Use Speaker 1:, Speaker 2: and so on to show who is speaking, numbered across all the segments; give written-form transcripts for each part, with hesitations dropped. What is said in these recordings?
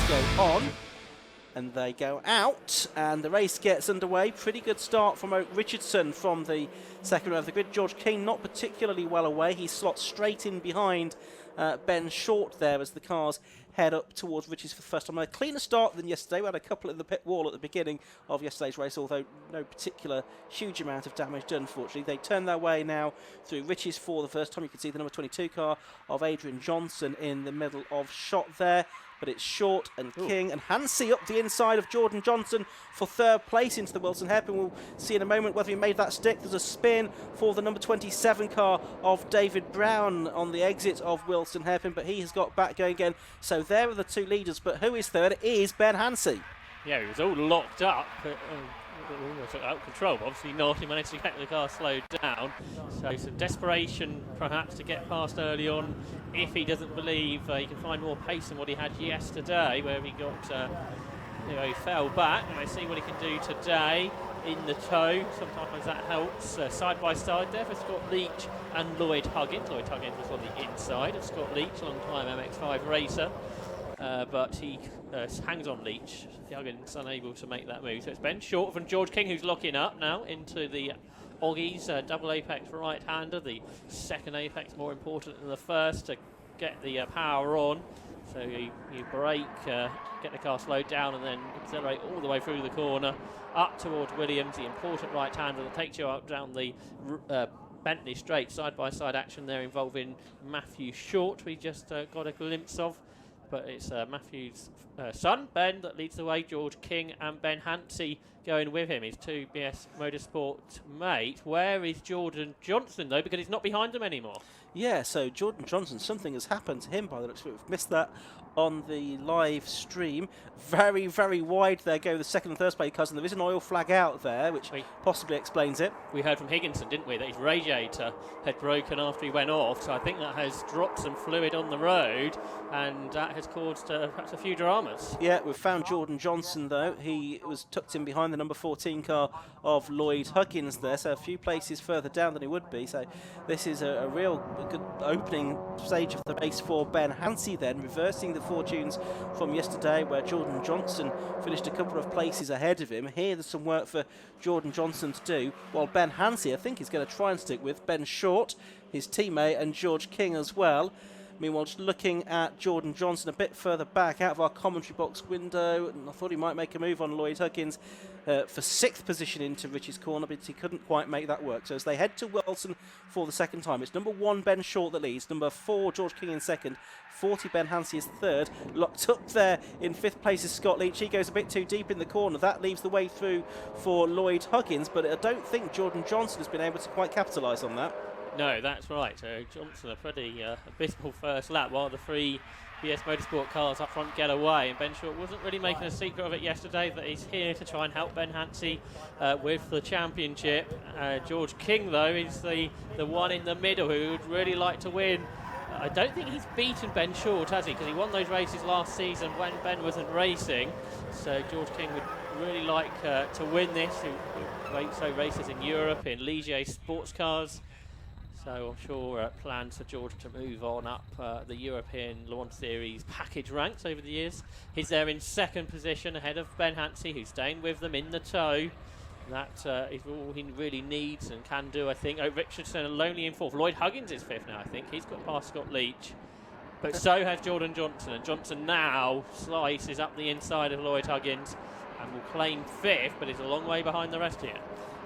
Speaker 1: go on. And they go out, and the race gets underway. Pretty good start from Oak Richardson from the second row of the grid. George King not particularly well away. He slots straight in behind Ben Short there as the cars head up towards Riches for the first time. A cleaner start than yesterday. We had a couple in the pit wall at the beginning of yesterday's race, although no particular huge amount of damage done, unfortunately. They turn their way now through Riches for the first time. You can see the number 22 car of Adrian Johnson in the middle of shot there. But it's Short and King and Hansey up the inside of Jordan Johnson for third place into the Wilson hairpin. We'll see in a moment whether he made that stick. There's a spin for the number 27 car of David Brown on the exit of Wilson hairpin, but he has got back going again. So there are the two leaders, but who is third? It is Ben Hansey.
Speaker 2: Yeah, he was all locked up. Almost out of control. Obviously not. He managed to get the car slowed down. So some desperation perhaps to get past early on if he doesn't believe he can find more pace than what he had yesterday, where he got, he fell back. And let's see what he can do today in the tow. Sometimes that helps. Side by side there for Scott Leach and Lloyd Huggins. Lloyd Huggins was on the inside of Scott Leach, long time MX-5 racer. But he hangs on Leach. Huggins unable to make that move. So it's Ben Short from George King who's locking up now into the Oggies, double apex right-hander. The second apex more important than the first to get the power on. So you brake, get the car slowed down and then accelerate all the way through the corner up towards Williams, the important right-hander that takes you up down the Bentley straight. Side-by-side action there involving Matthew Short we just got a glimpse of. But it's Matthew's son, Ben, that leads the way. George King and Ben Hansey going with him, his two BS Motorsport mate. Where is Jordan Johnson, though? Because he's not behind them anymore.
Speaker 1: Yeah, so Jordan Johnson, something has happened to him by the looks of it. We've missed that on the live stream. Very, very wide there go the second and third place cars, and there is an oil flag out there, which possibly explains it.
Speaker 2: We heard from Higginson, didn't we, that his radiator had broken after he went off, so I think that has dropped some fluid on the road, and that has caused perhaps a few dramas.
Speaker 1: Yeah, we've found Jordan Johnson, though. He was tucked in behind the number 14 car of Lloyd Huggins there, so a few places further down than he would be. So this is a real good opening stage of the race for Ben Hansey then, reversing the fortunes from yesterday where Jordan Johnson finished a couple of places ahead of him. Here there's some work for Jordan Johnson to do, while Ben Hansey I think is going to try and stick with Ben Short, his teammate, and George King as well. Meanwhile, just looking at Jordan Johnson a bit further back out of our commentary box window, and I thought he might make a move on Lloyd Huggins for 6th position into Rich's corner, but he couldn't quite make that work. So as they head to Wilson for the second time, it's number 1 Ben Short that leads, number 4 George King in second, 40 Ben Hansey is third. Locked up there in 5th place is Scott Leach. He goes a bit too deep in the corner. That leaves the way through for Lloyd Huggins, but I don't think Jordan Johnson has been able to quite capitalise on that.
Speaker 2: No, that's right. Johnson a pretty abysmal first lap while the 3 BS Motorsport cars up front get away, and Ben Short wasn't really making a secret of it yesterday that he's here to try and help Ben Hansey with the championship. George King, though, is the one in the middle who would really like to win. I don't think he's beaten Ben Short, has he? Because he won those races last season when Ben wasn't racing. So George King would really like to win this. He races in Europe in Ligier sports cars. So I'm sure plans for George to move on up the European Le Mans Series package ranks over the years. He's there in second position ahead of Ben Hansey, who's staying with them in the tow. That is all he really needs and can do, I think. Oh, Richardson lonely in 4th. Lloyd Huggins is 5th now, I think. He's got past Scott Leach. But so has Jordan Johnson. And Johnson now slices up the inside of Lloyd Huggins and will claim 5th, but is a long way behind the rest here.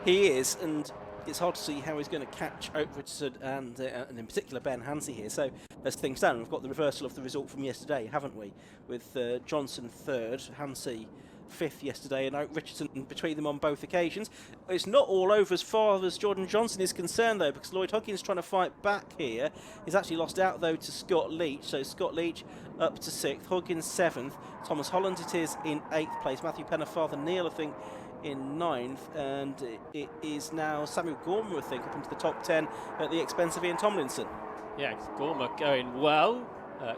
Speaker 1: He is, and it's hard to see how he's going to catch Oak Richardson and in particular Ben Hansey here. So as things stand, we've got the reversal of the result from yesterday, haven't we? With Johnson 3rd, Hansey 5th yesterday, and Oak Richardson between them on both occasions. It's not all over as far as Jordan Johnson is concerned, though, because Lloyd Huggins trying to fight back here. He's actually lost out, though, to Scott Leach. So Scott Leach up to 6th, Huggins 7th, Thomas Holland it is in 8th place, Matthew Pennefather Neal, I think, in 9th, and it is now Samuel Gorman, I think, up into the top 10 at the expense of Ian Tomlinson.
Speaker 2: Yeah, Gorman going well.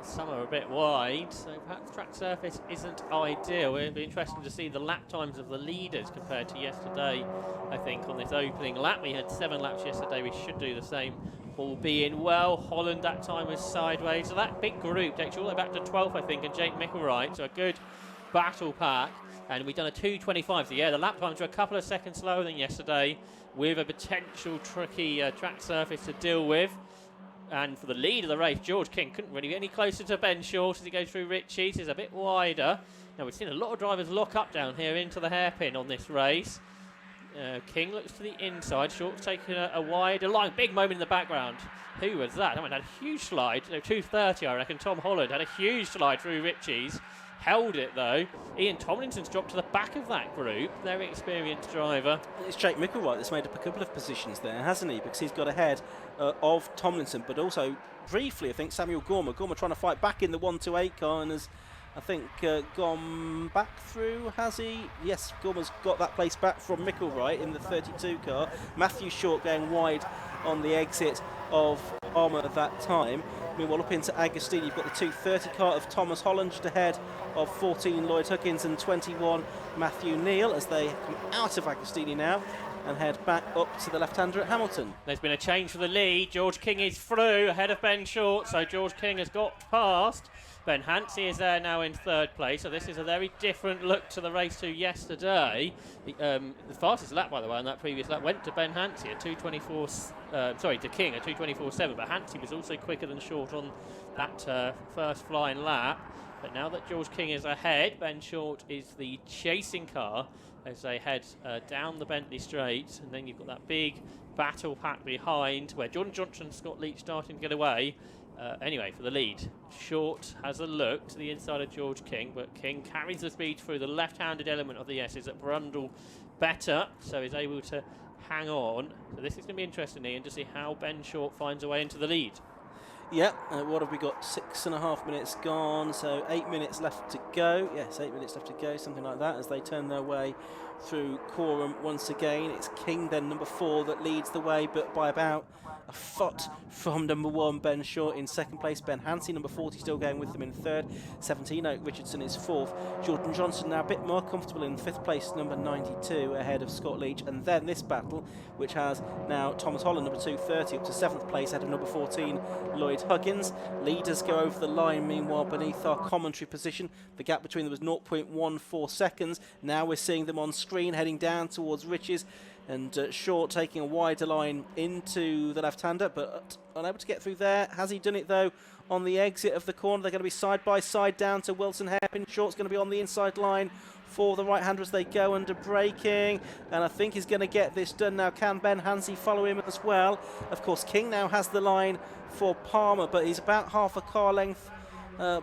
Speaker 2: Some are a bit wide, so perhaps track surface isn't ideal. It'll be interesting to see the lap times of the leaders compared to yesterday. I think on this opening lap, we had 7 laps yesterday. We should do the same all being well. Holland that time was sideways. So that big group takes you all the way back to 12th, I think, and Jake Micklewright. So a good battle pack. And we've done a 2:25. So yeah, the lap times were a couple of seconds slower than yesterday, with a potential tricky track surface to deal with. And for the lead of the race, George King couldn't really get any closer to Ben Short as he goes through Ritchie's. He's a bit wider. Now, we've seen a lot of drivers lock up down here into the hairpin on this race. King looks to the inside. Short's taking a wider line. Big moment in the background. Who was that? That one had a huge slide. 2:30, I reckon. Tom Holland had a huge slide through Ritchie's. Held it, though. Ian Tomlinson's dropped to the back of that group. Very experienced driver.
Speaker 1: It's Jake Micklewright that's made up a couple of positions there, hasn't he? Because he's got ahead of Tomlinson, but also briefly, I think, Samuel Gormer. Gormer trying to fight back in the 128 car and has, I think, gone back through, has he? Yes, Gormer's got that place back from Micklewright in the 32 car. Matthew Short going wide on the exit of Palmer at that time. Meanwhile, up into Agostini, you've got the 230 car of Thomas Holland just ahead of 14 Lloyd Huggins and 21 Matthew Neal as they come out of Agostini now and head back up to the left-hander at Hamilton.
Speaker 2: There's been a change for the lead. George King is through ahead of Ben Short, so George King has got past. Ben Hansey is there now in third place, so this is a very different look to the race to yesterday. The fastest lap, by the way, on that previous lap went to Ben Hansey at 2:24. To King at 2:24.7, but Hansey was also quicker than Short on that first flying lap. But now that George King is ahead, Ben Short is the chasing car as they head down the Bentley Straight, and then you've got that big battle pack behind where Jordan Johnson and Scott Leach starting to get away. Anyway, for the lead, Short has a look to the inside of George King, but King carries the speed through the left-handed element of the S's at Brundle better, so he's able to hang on. So this is going to be interesting, Ian, to see how Ben Short finds a way into the lead.
Speaker 1: Yeah, what have we got? 6.5 minutes gone, so 8 minutes left to go. Yes, 8 minutes left to go, something like that, as they turn their way through Coram once again. It's King, then number 4, that leads the way, but by about a foot from number 1, Ben Short in second place. Ben Hansey, number 40, still going with them in third. 17, Oak Richardson is fourth. Jordan Johnson now a bit more comfortable in fifth place, number 92, ahead of Scott Leach. And then this battle, which has now Thomas Holland, number 230, up to seventh place, ahead of number 14, Lloyd Huggins. Leaders go over the line, meanwhile, beneath our commentary position. The gap between them was 0.14 seconds. Now we're seeing them on screen, heading down towards Riches. And Short taking a wider line into the left-hander, but unable to get through there. Has he done it, though, on the exit of the corner? They're going to be side by side down to Wilson Hairpin. Short's going to be on the inside line for the right-hander as they go under braking. And I think he's going to get this done now. Can Ben Hansey follow him as well? Of course, King now has the line for Palmer, but he's about half a car length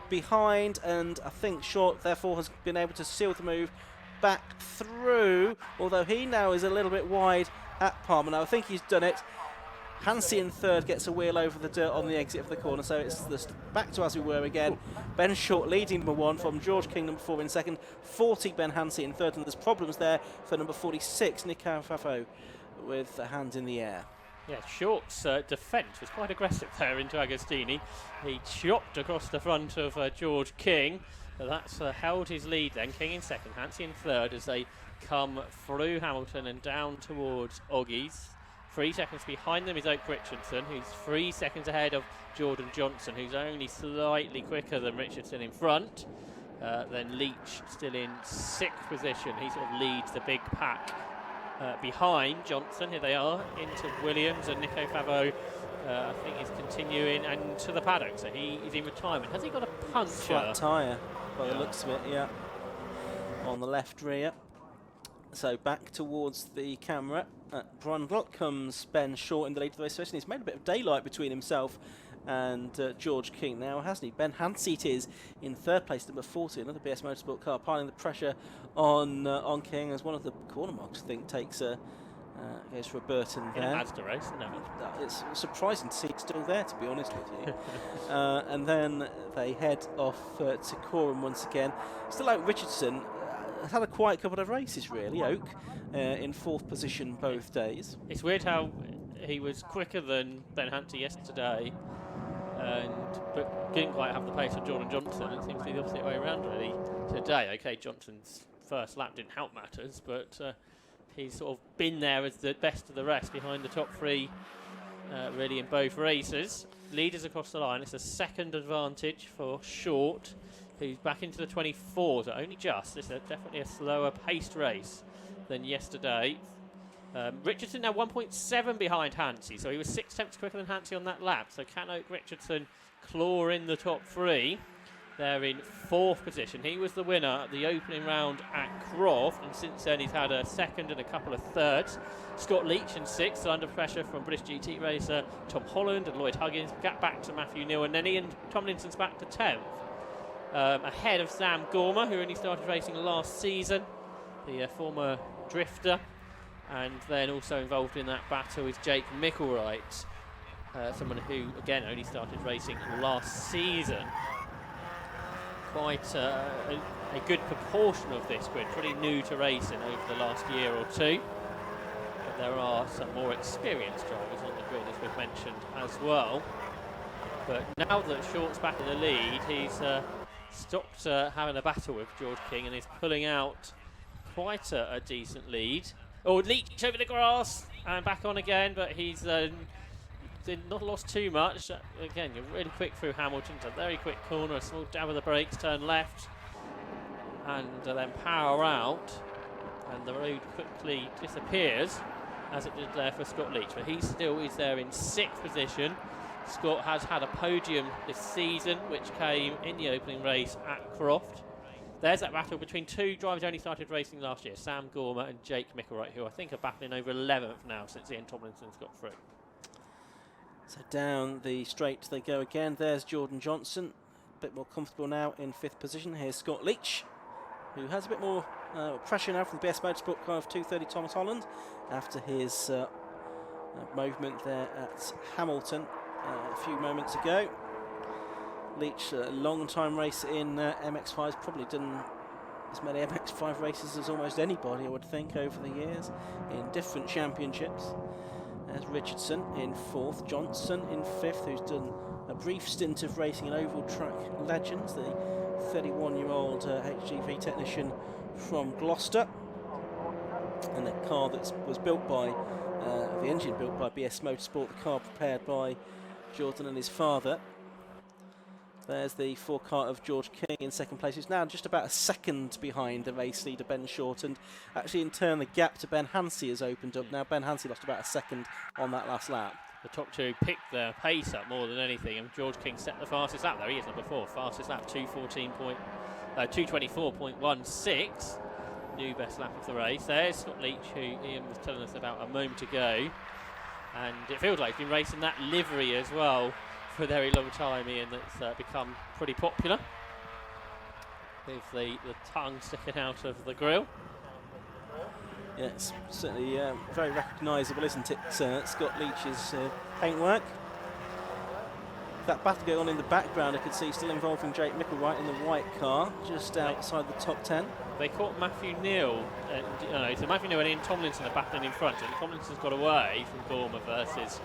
Speaker 1: behind. And I think Short, therefore, has been able to seal the move back through, although he now is a little bit wide at Palmer. Now I think he's done it. Hansey in third gets a wheel over the dirt on the exit of the corner, so it's back to as we were again. Ben Short leading number 1 from George King, number 4 in second. 40 Ben Hansey in third, and there's problems there for number 46 Nick Fafo with the hands in the air.
Speaker 2: Yeah, Short's defence was quite aggressive there into Agostini. He chopped across the front of George King. So that's held his lead then. King in second, Hansey in third as they come through Hamilton and down towards Oggies. 3 seconds behind them is Oak Richardson, who's 3 seconds ahead of Jordan Johnson, who's only slightly quicker than Richardson in front. Then Leach still in 6th position. He sort of leads the big pack behind Johnson. Here they are into Williams, and Nico Favo I think is continuing and to the paddock, so he is in retirement. Has he got a puncture?
Speaker 1: Flat tyre by the looks of it, yeah, on the left rear. So back towards the camera at Brundle comes Ben Short in the lead of the race session. He's made a bit of daylight between himself and George King now, hasn't he? Ben Hansey it is in third place, number 40, another BS Motorsport car, piling the pressure on King as one of the corner marks, I think, takes goes for a Burton there.
Speaker 2: In a Mazda race, no.
Speaker 1: It's surprising to see it still there, to be honest with you. And then they head off to Coram once again. Still Oak Richardson has had a quiet couple of races, really. Oak in 4th position both days.
Speaker 2: It's weird how he was quicker than Ben Hansey yesterday, but didn't quite have the pace of Jordan Johnson. It seems to be the opposite way around, really, today. Okay, Johnson's first lap didn't help matters, but he's sort of been there as the best of the rest behind the top 3 really in both races. Leaders across the line. It's a second advantage for Short, who's back into the 24s, so only just. It's definitely a slower paced race than yesterday. Richardson now 1.7 behind Hansey, so he was 6 tenths quicker than Hansey on that lap. So can Oak Richardson claw in the top 3? They're in 4th position. He was the winner at the opening round at Croft, and since then he's had a 2nd and a couple of 3rds. Scott Leach in 6th, under pressure from British GT racer Tom Holland and Lloyd Huggins. Gap back to Matthew Neal, and then Ian Tomlinson's back to 10th. Ahead of Sam Gormer, who only started racing last season, the former drifter. And then also involved in that battle is Jake Micklewright, someone who, again, only started racing last season. Quite a good proportion of this grid, pretty new to racing over the last year or two. But there are some more experienced drivers on the grid, as we've mentioned as well. But now that Short's back in the lead, he's stopped having a battle with George King and is pulling out quite a decent lead. Oh, Leach over the grass and back on again, but he's not lost too much. Again, you're really quick through Hamilton. It's a very quick corner, a small dab of the brakes, turn left, and then power out, and the road quickly disappears, as it did there for Scott Leach. But he still is there in 6th position. Scott has had a podium this season, which came in the opening race at Croft. There's that battle between 2 drivers who only started racing last year, Sam Gormer and Jake Micklewright, who I think are battling over 11th now since Ian Tomlinson's got through.
Speaker 1: So down the straight they go again. There's Jordan Johnson, a bit more comfortable now in 5th position. Here's Scott Leach, who has a bit more pressure now from the BS Motorsport car of 230 Thomas Holland after his movement there at Hamilton a few moments ago. Leach, a long-time racer in MX-5's, probably done as many MX-5 races as almost anybody, I would think, over the years in different championships. There's Richardson in 4th, Johnson in 5th, who's done a brief stint of racing in oval track legends, the 31-year-old HGV technician from Gloucester. And the car that was built by, the engine built by BS Motorsport, the car prepared by Jordan and his father. There's the 4-car of George King in 2nd place, who's now just about a 2nd behind the race leader Ben Short, and actually in turn the gap to Ben Hansey has opened up. Now Ben Hansey lost about a 2nd on that last lap.
Speaker 2: The top 2 picked their pace up more than anything, and George King set the fastest lap there. He is number 4, fastest lap, 2:24.16, new best lap of the race. There's Scott Leach, who Ian was telling us about a moment ago, and it feels like he's been racing that livery as well for a very long time, Ian. That's become pretty popular, with the tongue sticking out of the grill.
Speaker 1: Yeah, it's certainly very recognisable, isn't it, Scott Leach's paintwork. That battle going on in the background, I could see, still involving Jake Micklewright in the white car, just outside the top 10.
Speaker 2: They caught Matthew Neal, so Matthew Neal and Ian Tomlinson are battling in front, and Tomlinson's got away from Gormer versus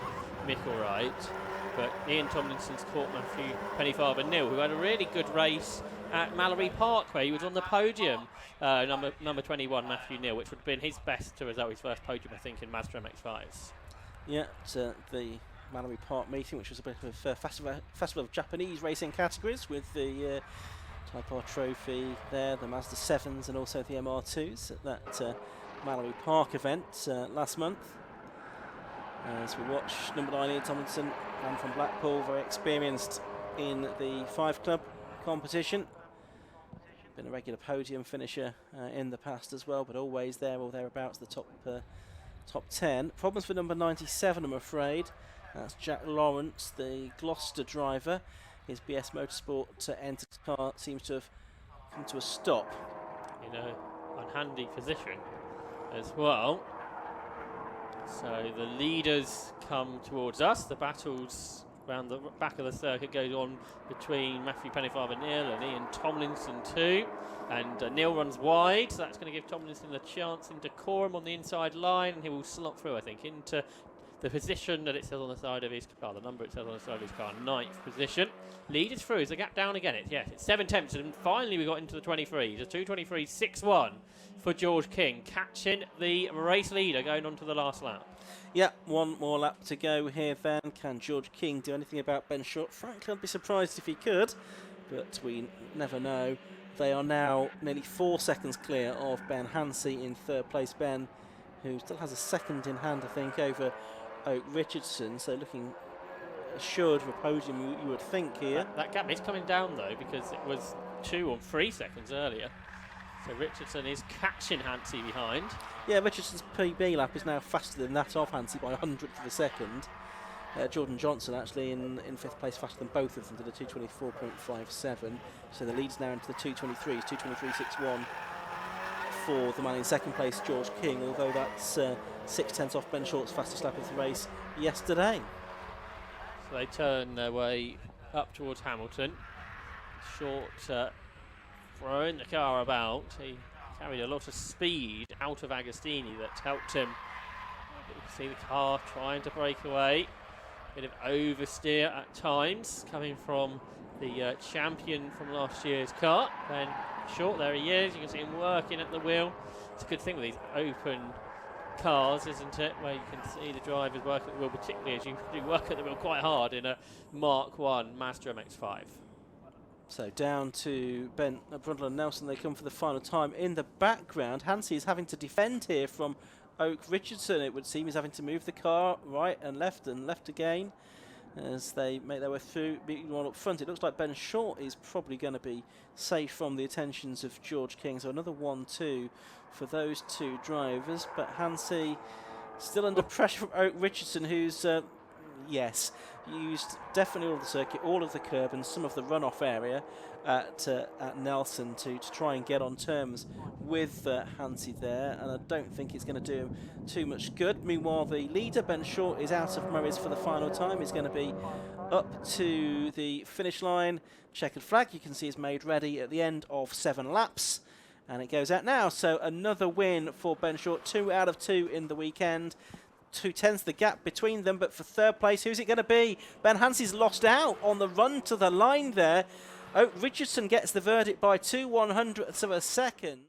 Speaker 2: Micklewright. But Ian Tomlinson's caught Matthew Pennyfather-Neal, who had a really good race at Mallory Park, where he was on the podium. Number 21, Matthew Neal, which would have been his best to result, his first podium, I think, in Mazda MX-5s.
Speaker 1: Yeah, the Mallory Park meeting, which was a bit of a festival of Japanese racing categories, with the Type R Trophy there, the Mazda 7s, and also the MR2s at that Mallory Park event last month. As we watch number 9 Ian Tomlinson, and from Blackpool, very experienced in the 5 Club competition. Been a regular podium finisher in the past as well, but always there or thereabouts, the top 10. Problems for number 97, I'm afraid. That's Jack Lawrence, the Gloucester driver. His BS Motorsport Enter car seems to have come to a stop.
Speaker 2: In a unhandy position as well. So the leaders come towards us. The battles around the back of the circuit goes on between Matthew Pennyfather-Neal and Ian Tomlinson too. And Neal runs wide, so that's going to give Tomlinson a chance into Coram on the inside line, and he will slot through, I think, into the position that it says on the side of his car, the number it says on the side of his car, 9th position. Lead is through. Is the gap down again? It's 7 tenths, and finally we got into the 23s. A 2:23.61 for George King, catching the race leader going on to the last lap.
Speaker 1: Yeah, one more lap to go here then. Can George King do anything about Ben Short? Frankly, I'd be surprised if he could, but we never know. They are now nearly 4 seconds clear of Ben Hansey in third place. Ben, who still has a second in hand, I think, over Oak Richardson, so looking assured of a podium, you would think here.
Speaker 2: That gap is coming down though, because it was 2 or 3 seconds earlier. So Richardson is catching Hansey behind. Yeah,
Speaker 1: Richardson's PB lap is now faster than that of Hansey by 100th of a second. Jordan Johnson actually in 5th place, faster than both of them, did a 2:24.57. So the lead's now into the 2:23s, 2:23.61 for the man in 2nd place, George King, although that's 6/10 off Ben Short's fastest lap of the race yesterday.
Speaker 2: So they turn their way up towards Hamilton. Short throwing the car about. He carried a lot of speed out of Agostini that helped him. You can see the car trying to break away. Bit of oversteer at times coming from the champion from last year's car. Ben Short, there he is. You can see him working at the wheel. It's a good thing with these open cars, isn't it, where you can see the drivers work at the wheel, particularly as you do work at the wheel quite hard in a Mark 1 Mazda MX-5.
Speaker 1: So down to Ben Brundle and Nelson, they come for the final time. In the background, Hansey is having to defend here from Oak Richardson, it would seem. He's having to move the car right and left again as they make their way through. Being one up front, it looks like Ben Short is probably going to be safe from the attentions of George King. So another 1-2 for those two drivers. But Hansey still under pressure from Oak Richardson, who's, yes, used definitely all of the circuit, all of the curb and some of the runoff area at Nelson to try and get on terms with Hansey there, and I don't think it's going to do him too much good. Meanwhile, the leader, Ben Short, is out of Murray's for the final time. He's going to be up to the finish line. Checkered flag, you can see, is made ready at the end of 7 laps, and it goes out now. So another win for Ben Short, 2 out of 2 in the weekend. 2/10 the gap between them, but for third place, who's it going to be? Ben Hansey's lost out on the run to the line there. Oak Richardson gets the verdict by 2/100ths of a second.